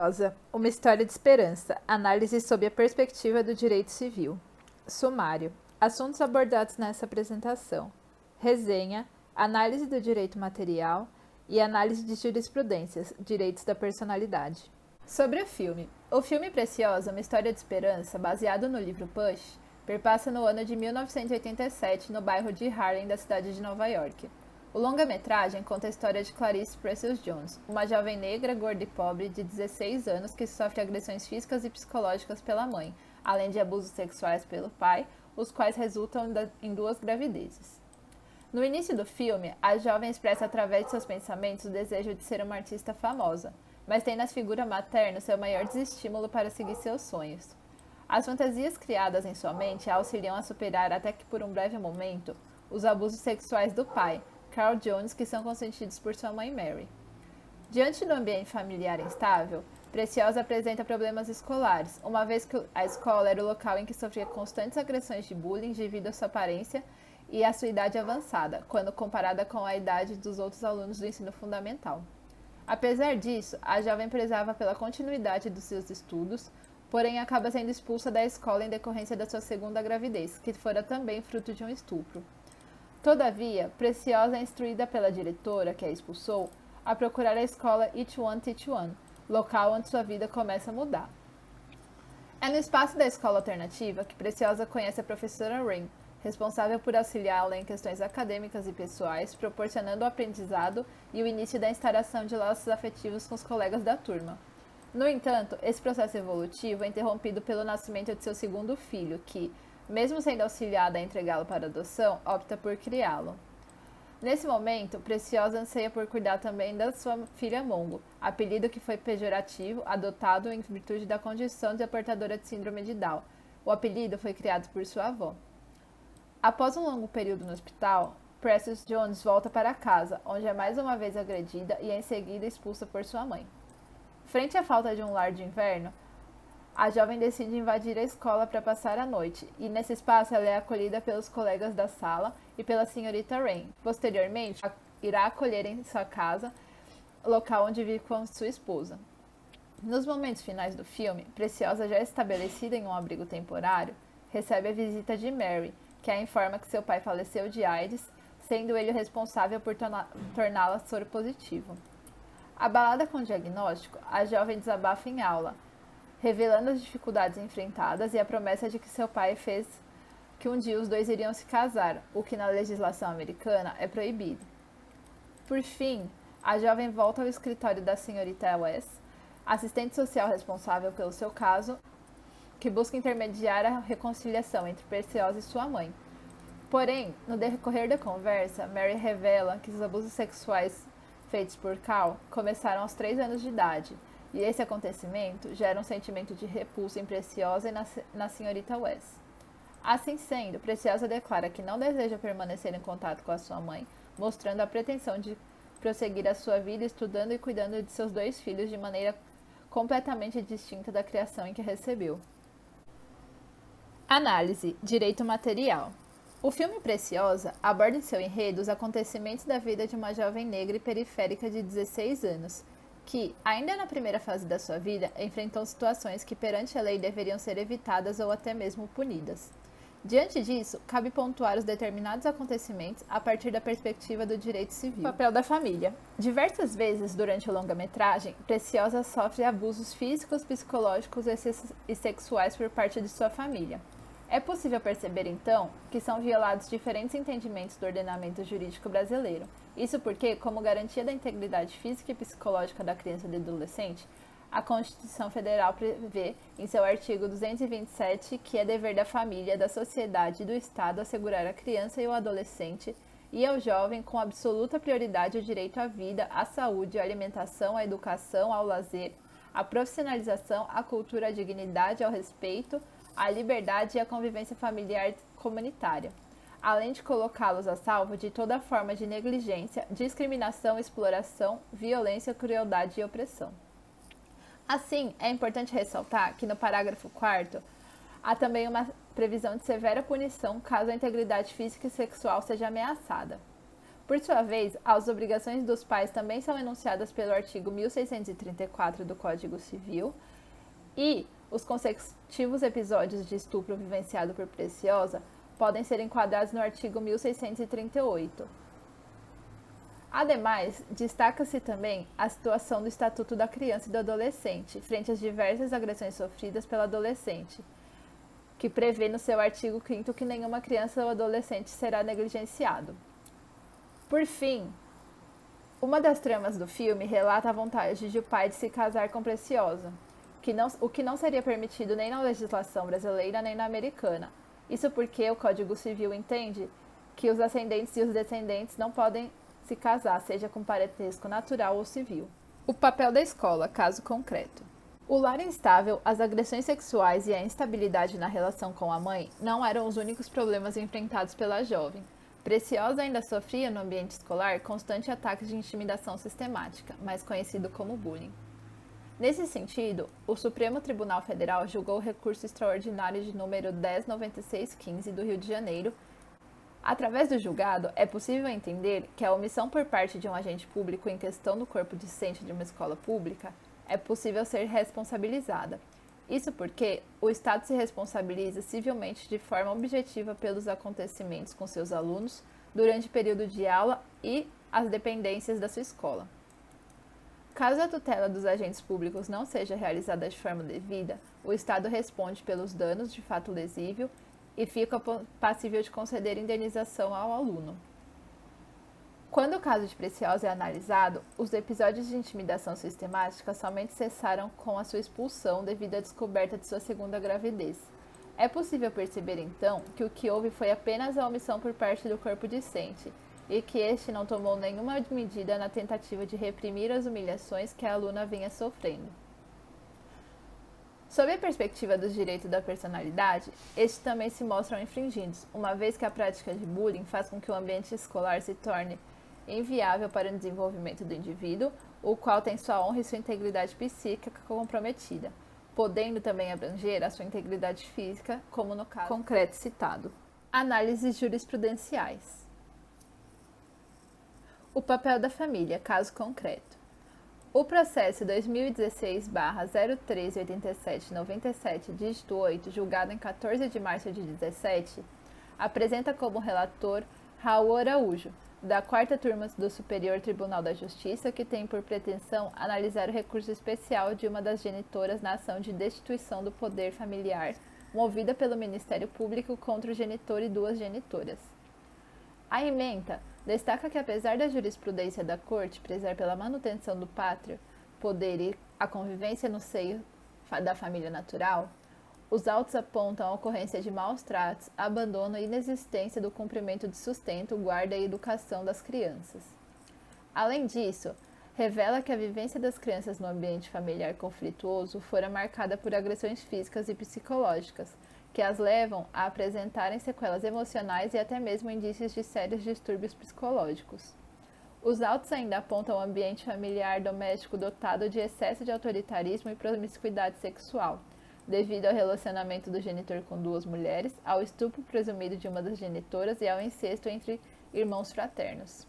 Rosa, uma história de esperança. Análise sob a perspectiva do direito civil. Sumário. Assuntos abordados nessa apresentação. Resenha, análise do direito material e análise de jurisprudências, direitos da personalidade. Sobre o filme. O filme Preciosa, uma história de esperança, baseado no livro Push, perpassa no ano de 1987 no bairro de Harlem da cidade de Nova York. O longa-metragem conta a história de Clarice Precious Jones, uma jovem negra, gorda e pobre de 16 anos que sofre agressões físicas e psicológicas pela mãe, além de abusos sexuais pelo pai, os quais resultam em 2 gravidezes. No início do filme, a jovem expressa através de seus pensamentos o desejo de ser uma artista famosa, mas tem na figura materna seu maior desestímulo para seguir seus sonhos. As fantasias criadas em sua mente a auxiliam a superar até que por um breve momento os abusos sexuais do pai, Carl Jones, que são consentidos por sua mãe Mary. Diante do ambiente familiar instável, Preciosa apresenta problemas escolares, uma vez que a escola era o local em que sofria constantes agressões de bullying devido à sua aparência e à sua idade avançada, quando comparada com a idade dos outros alunos do ensino fundamental. Apesar disso, a jovem prezava pela continuidade dos seus estudos, porém acaba sendo expulsa da escola em decorrência da sua segunda gravidez, que fora também fruto de um estupro. Todavia, Preciosa é instruída pela diretora, que a expulsou, a procurar a escola Each One Teach One, local onde sua vida começa a mudar. É no espaço da escola alternativa que Preciosa conhece a professora Rain, responsável por auxiliá-la em questões acadêmicas e pessoais, proporcionando o aprendizado e o início da instauração de laços afetivos com os colegas da turma. No entanto, esse processo evolutivo é interrompido pelo nascimento de seu segundo filho, que, mesmo sendo auxiliada a entregá-lo para adoção, opta por criá-lo. Nesse momento, Preciosa anseia por cuidar também da sua filha Mongo, apelido que foi pejorativo, adotado em virtude da condição de portadora de síndrome de Down. O apelido foi criado por sua avó. Após um longo período no hospital, Precious Jones volta para casa, onde é mais uma vez agredida e em seguida expulsa por sua mãe. Frente à falta de um lar de inverno, a jovem decide invadir a escola para passar a noite, e nesse espaço ela é acolhida pelos colegas da sala e pela senhorita Rain. Posteriormente, irá acolher em sua casa, local onde vive com sua esposa. Nos momentos finais do filme, Preciosa, já estabelecida em um abrigo temporário, recebe a visita de Mary, que a informa que seu pai faleceu de AIDS, sendo ele o responsável por torná-la soropositivo. Abalada com o diagnóstico, a jovem desabafa em aula, revelando as dificuldades enfrentadas e a promessa de que seu pai fez que um dia os dois iriam se casar, o que na legislação americana é proibido. Por fim, a jovem volta ao escritório da senhorita West, assistente social responsável pelo seu caso, que busca intermediar a reconciliação entre Preciosa e sua mãe. Porém, no decorrer da conversa, Mary revela que os abusos sexuais feitos por Carl começaram aos 3 anos de idade, e esse acontecimento gera um sentimento de repulsa em Preciosa e na senhorita West. Assim sendo, Preciosa declara que não deseja permanecer em contato com a sua mãe, mostrando a pretensão de prosseguir a sua vida estudando e cuidando de seus 2 filhos de maneira completamente distinta da criação em que recebeu. Análise: Direito material. O filme Preciosa aborda em seu enredo os acontecimentos da vida de uma jovem negra e periférica de 16 anos, que, ainda na primeira fase da sua vida, enfrentou situações que perante a lei deveriam ser evitadas ou até mesmo punidas. Diante disso, cabe pontuar os determinados acontecimentos a partir da perspectiva do direito civil. Papel da família. Diversas vezes durante o longa-metragem, Preciosa sofre abusos físicos, psicológicos e sexuais por parte de sua família. É possível perceber, então, que são violados diferentes entendimentos do ordenamento jurídico brasileiro. Isso porque, como garantia da integridade física e psicológica da criança e do adolescente, a Constituição Federal prevê, em seu artigo 227, que é dever da família, da sociedade e do Estado assegurar à criança e ao adolescente e ao jovem com absoluta prioridade o direito à vida, à saúde, à alimentação, à educação, ao lazer, à profissionalização, à cultura, à dignidade, ao respeito, à liberdade e à convivência familiar comunitária, além de colocá-los a salvo de toda forma de negligência, discriminação, exploração, violência, crueldade e opressão. Assim, é importante ressaltar que no parágrafo 4º há também uma previsão de severa punição caso a integridade física e sexual seja ameaçada. Por sua vez, as obrigações dos pais também são enunciadas pelo artigo 1634 do Código Civil e os consecutivos episódios de estupro vivenciado por Preciosa podem ser enquadrados no artigo 1638. Ademais, destaca-se também a situação do Estatuto da Criança e do Adolescente, frente às diversas agressões sofridas pela adolescente, que prevê no seu artigo 5º que nenhuma criança ou adolescente será negligenciado. Por fim, uma das tramas do filme relata a vontade de o pai de se casar com Preciosa, o que não seria permitido nem na legislação brasileira nem na americana. Isso porque o Código Civil entende que os ascendentes e os descendentes não podem se casar, seja com parentesco natural ou civil. O papel da escola, caso concreto. O lar instável, as agressões sexuais e a instabilidade na relação com a mãe não eram os únicos problemas enfrentados pela jovem. Preciosa ainda sofria no ambiente escolar constante ataques de intimidação sistemática, mais conhecido como bullying. Nesse sentido, o Supremo Tribunal Federal julgou o recurso extraordinário de número 109615 do Rio de Janeiro. Através do julgado, é possível entender que a omissão por parte de um agente público em questão do corpo discente de uma escola pública é possível ser responsabilizada. Isso porque o Estado se responsabiliza civilmente de forma objetiva pelos acontecimentos com seus alunos durante o período de aula e as dependências da sua escola. Caso a tutela dos agentes públicos não seja realizada de forma devida, o Estado responde pelos danos de fato lesível e fica passível de conceder indenização ao aluno. Quando o caso de Preciosa é analisado, os episódios de intimidação sistemática somente cessaram com a sua expulsão devido à descoberta de sua segunda gravidez. É possível perceber, então, que o que houve foi apenas a omissão por parte do corpo discente, e que este não tomou nenhuma medida na tentativa de reprimir as humilhações que a aluna vinha sofrendo. Sob a perspectiva dos direitos da personalidade, estes também se mostram infringidos, uma vez que a prática de bullying faz com que o ambiente escolar se torne inviável para o desenvolvimento do indivíduo, o qual tem sua honra e sua integridade psíquica comprometida, podendo também abranger a sua integridade física, como no caso concreto citado. Análises jurisprudenciais. O papel da família, caso concreto. O processo 2016-0138797, dígito 8, julgado em 14 de março de 2017, apresenta como relator Raul Araújo, da 4ª Turma do Superior Tribunal da Justiça, que tem por pretensão analisar o recurso especial de uma das genitoras na ação de destituição do poder familiar, movida pelo Ministério Público contra o genitor e 2 genitoras. A ementa destaca que, apesar da jurisprudência da Corte prezar pela manutenção do pátrio poder e a convivência no seio da família natural, os autos apontam a ocorrência de maus tratos, abandono e inexistência do cumprimento de sustento, guarda e educação das crianças. Além disso, revela que a vivência das crianças no ambiente familiar conflituoso fora marcada por agressões físicas e psicológicas, que as levam a apresentarem sequelas emocionais e até mesmo indícios de sérios distúrbios psicológicos. Os autos ainda apontam o ambiente familiar doméstico dotado de excesso de autoritarismo e promiscuidade sexual, devido ao relacionamento do genitor com 2 mulheres, ao estupro presumido de uma das genitoras e ao incesto entre irmãos fraternos.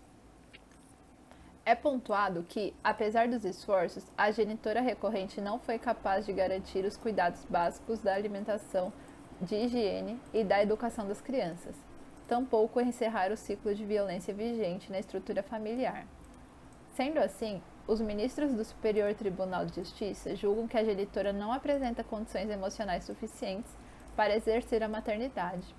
É pontuado que, apesar dos esforços, a genitora recorrente não foi capaz de garantir os cuidados básicos da alimentação, de higiene e da educação das crianças, tampouco encerrar o ciclo de violência vigente na estrutura familiar. Sendo assim, os ministros do Superior Tribunal de Justiça julgam que a genitora não apresenta condições emocionais suficientes para exercer a maternidade.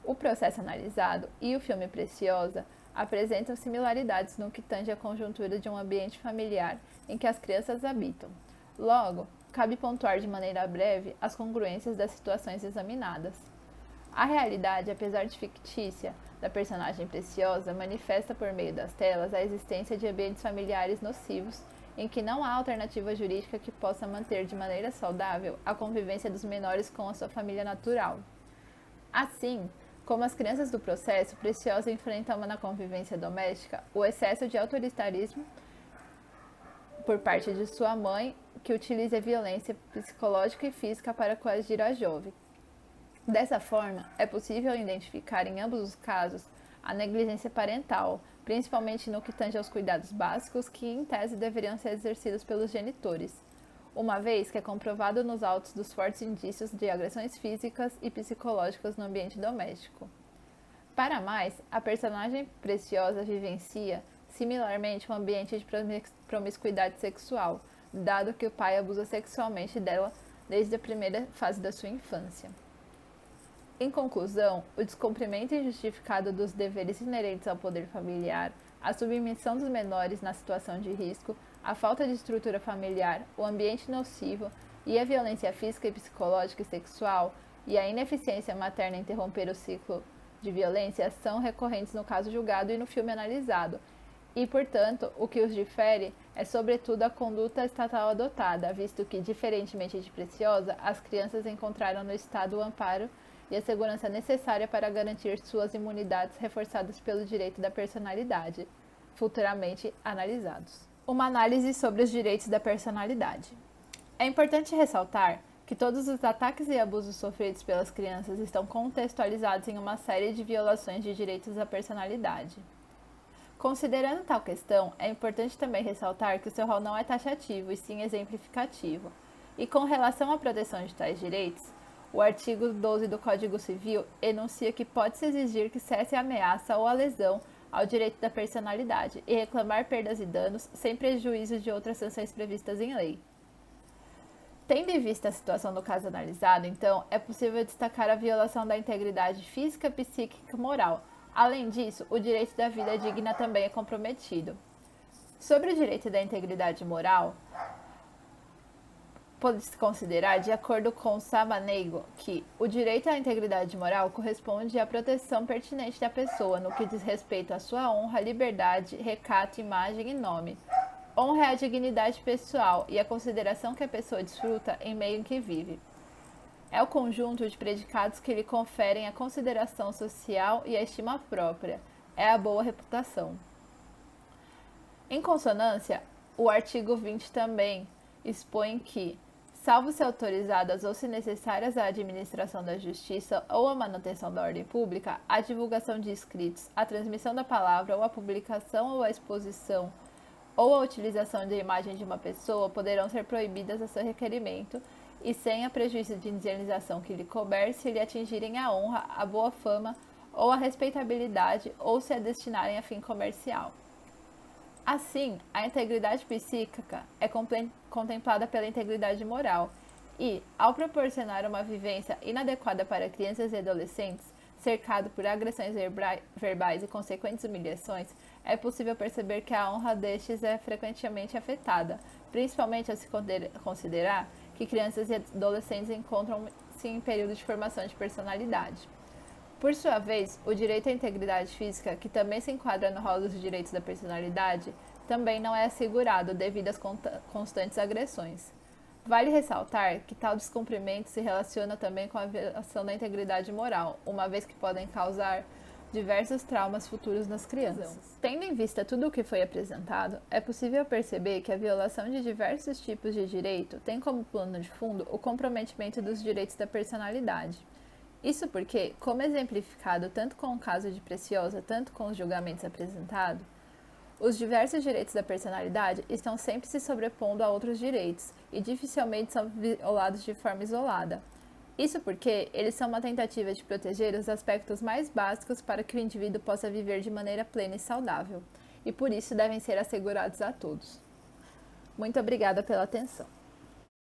O processo analisado e o filme Preciosa apresentam similaridades no que tange à conjuntura de um ambiente familiar em que as crianças habitam. Logo, cabe pontuar de maneira breve as congruências das situações examinadas. A realidade, apesar de fictícia, da personagem Preciosa manifesta por meio das telas a existência de ambientes familiares nocivos em que não há alternativa jurídica que possa manter de maneira saudável a convivência dos menores com a sua família natural. Assim, como as crianças do processo, Preciosa enfrenta na convivência doméstica o excesso de autoritarismo por parte de sua mãe, que utiliza a violência psicológica e física para coagir a jovem. Dessa forma, é possível identificar em ambos os casos a negligência parental, principalmente no que tange aos cuidados básicos que, em tese, deveriam ser exercidos pelos genitores, uma vez que é comprovado nos autos dos fortes indícios de agressões físicas e psicológicas no ambiente doméstico. Para mais, a personagem Preciosa vivencia, similarmente, um ambiente de promiscuidade sexual, dado que o pai abusa sexualmente dela desde a primeira fase da sua infância. Em conclusão, o descumprimento injustificado dos deveres inerentes ao poder familiar, a submissão dos menores na situação de risco, a falta de estrutura familiar, o ambiente nocivo e a violência física e psicológica e sexual e a ineficiência materna em interromper o ciclo de violência são recorrentes no caso julgado e no filme analisado, e, portanto, o que os difere é sobretudo a conduta estatal adotada, visto que, diferentemente de Preciosa, as crianças encontraram no Estado o amparo e a segurança necessária para garantir suas imunidades reforçadas pelo direito da personalidade, futuramente analisados. Uma análise sobre os direitos da personalidade. É importante ressaltar que todos os ataques e abusos sofridos pelas crianças estão contextualizados em uma série de violações de direitos da personalidade. Considerando tal questão, é importante também ressaltar que o seu rol não é taxativo, e sim exemplificativo. E com relação à proteção de tais direitos, o artigo 12 do Código Civil enuncia que pode-se exigir que cesse a ameaça ou a lesão ao direito da personalidade e reclamar perdas e danos sem prejuízo de outras sanções previstas em lei. Tendo em vista a situação do caso analisado, então, é possível destacar a violação da integridade física, psíquica e moral. Além disso, o direito da vida digna também é comprometido. Sobre o direito da integridade moral, pode-se considerar, de acordo com Samaniego, que o direito à integridade moral corresponde à proteção pertinente da pessoa no que diz respeito à sua honra, liberdade, recato, imagem e nome. Honra é a dignidade pessoal e a consideração que a pessoa desfruta em meio em que vive. É o conjunto de predicados que lhe conferem a consideração social e a estima própria. É a boa reputação. Em consonância, o artigo 20 também expõe que, salvo se autorizadas ou se necessárias à administração da justiça ou à manutenção da ordem pública, a divulgação de escritos, a transmissão da palavra ou a publicação ou a exposição ou a utilização de imagem de uma pessoa poderão ser proibidas a seu requerimento e sem a prejuízo de indenização que lhe couber se lhe atingirem a honra, a boa fama ou a respeitabilidade ou se a destinarem a fim comercial. Assim, a integridade psíquica é contemplada pela integridade moral e, ao proporcionar uma vivência inadequada para crianças e adolescentes, cercado por agressões verbais e consequentes humilhações, é possível perceber que a honra destes é frequentemente afetada, principalmente ao se considerar que crianças e adolescentes encontram-se em período de formação de personalidade. Por sua vez, o direito à integridade física, que também se enquadra no rol dos direitos da personalidade, também não é assegurado devido às constantes agressões. Vale ressaltar que tal descumprimento se relaciona também com a violação da integridade moral, uma vez que podem causar diversos traumas futuros nas crianças. Tendo em vista tudo o que foi apresentado, é possível perceber que a violação de diversos tipos de direito tem como plano de fundo o comprometimento dos direitos da personalidade. Isso porque, como exemplificado tanto com o caso de Preciosa, tanto com os julgamentos apresentados, os diversos direitos da personalidade estão sempre se sobrepondo a outros direitos e dificilmente são violados de forma isolada. Isso porque eles são uma tentativa de proteger os aspectos mais básicos para que o indivíduo possa viver de maneira plena e saudável, e por isso devem ser assegurados a todos. Muito obrigada pela atenção.